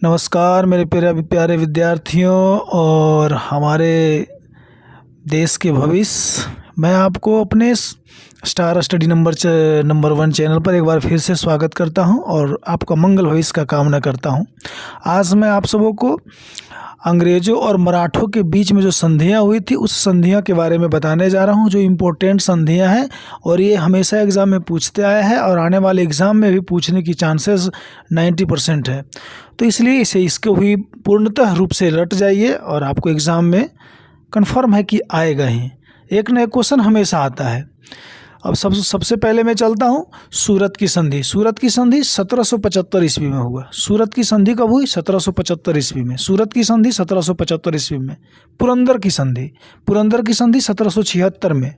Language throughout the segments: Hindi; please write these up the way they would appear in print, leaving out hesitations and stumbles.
नमस्कार मेरे प्यारे प्यारे विद्यार्थियों और हमारे देश के भविष्य। मैं आपको अपने स्टार स्टडी नंबर 1 चैनल पर एक बार फिर से स्वागत करता हूं और आपका मंगल भविष्य का कामना करता हूं। आज मैं आप सबों को अंग्रेज़ों और मराठों के बीच में जो संधियां हुई थी उस संधियां के बारे में बताने जा रहा हूं, जो इम्पोर्टेंट संधियां हैं और ये हमेशा एग्ज़ाम में पूछते आया है और आने वाले एग्ज़ाम में भी पूछने की चांसेस 90% है। तो इसलिए इसको भी पूर्णतः रूप से रट जाइए और आपको एग्ज़ाम में कन्फर्म है कि आएगा ही। एक न एक क्वेश्चन हमेशा आता है। अब सबसे पहले मैं चलता हूँ सूरत की संधि। सूरत की संधि 1775 ईस्वी में हुआ। सूरत की संधि कब हुई? 1775 ईस्वी में। सूरत की संधि 1775 ईस्वी में। पुरंदर की संधि 1776 में।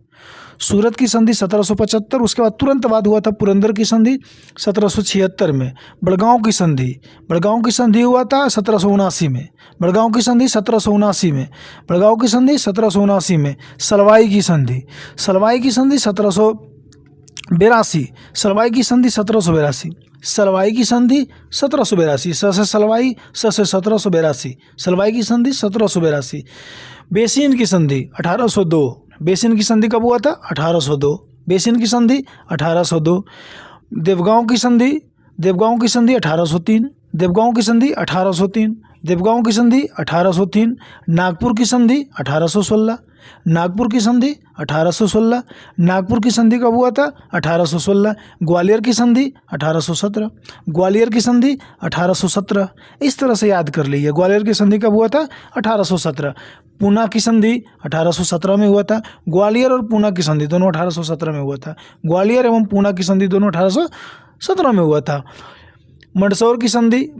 सूरत की संधि 1775, उसके बाद तुरंत बाद हुआ था पुरंदर की संधि 1776 में। बड़गांव की संधि हुआ था 1779 में। बड़गांव की संधि 1779 में। बड़गांव की संधि 1779 में। सलवाई की संधि 1782। सलवाई की संधि 1782। सलवाई की संधि 1782। स से सलवाई, स से 1782। सलवाई की संधि 1782। बेसिन की संधि 1802। बेसिन की संधि कब हुआ था? 1802। बेसिन की संधि 1802। देवगांव की संधि 1803। देवगांव की संधि 1803। देवगांव की संधि 1803। नागपुर की संधि 1816। नागपुर की संधि 1816। नागपुर की संधि कब हुआ था? 1816। ग्वालियर की संधि 1817। ग्वालियर की संधि 1817। इस तरह से याद कर लीजिए। ग्वालियर की संधि कब हुआ था? 1817। पूना की संधि 1817 में हुआ था। ग्वालियर और पूना की संधि दोनों 1817 में हुआ था। ग्वालियर एवं पूना की संधि दोनों 1817 में हुआ था। मंदसौर की संधि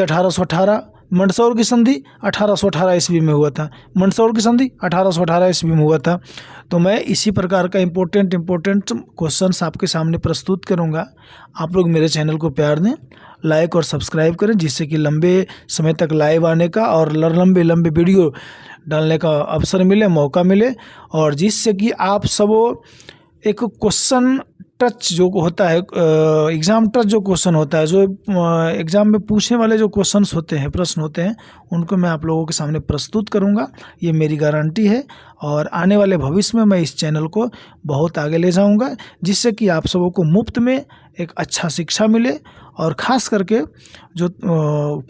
1818। मंदसौर की संधि 1818 ईस्वी में हुआ था। मंदसौर की संधि 1818 ईस्वी में हुआ था। तो मैं इसी प्रकार का इम्पोर्टेंट क्वेश्चंस आपके सामने प्रस्तुत करूंगा। आप लोग मेरे चैनल को प्यार दें, लाइक और सब्सक्राइब करें, जिससे कि लंबे समय तक लाइव आने का और लंबे वीडियो डालने का अवसर मिले, मौका मिले, और जिससे कि आप सब एक क्वेश्चन टच जो होता है, एग्ज़ाम टच जो क्वेश्चन होता है, जो एग्ज़ाम में पूछने वाले जो क्वेश्चंस होते हैं, प्रश्न होते हैं, उनको मैं आप लोगों के सामने प्रस्तुत करूंगा। ये मेरी गारंटी है और आने वाले भविष्य में मैं इस चैनल को बहुत आगे ले जाऊंगा, जिससे कि आप सबों को मुफ्त में एक अच्छा शिक्षा मिले। और ख़ास करके जो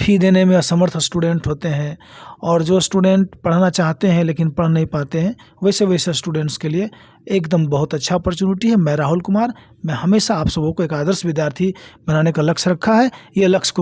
फ़ी देने में असमर्थ स्टूडेंट होते हैं और जो स्टूडेंट पढ़ना चाहते हैं लेकिन पढ़ नहीं पाते हैं, वैसे स्टूडेंट्स के लिए एकदम बहुत अच्छा अपॉर्चुनिटी है। मैं राहुल कुमार, मैं हमेशा आप सबों को एक आदर्श विद्यार्थी बनाने का लक्ष्य रखा है। ये लक्ष्य को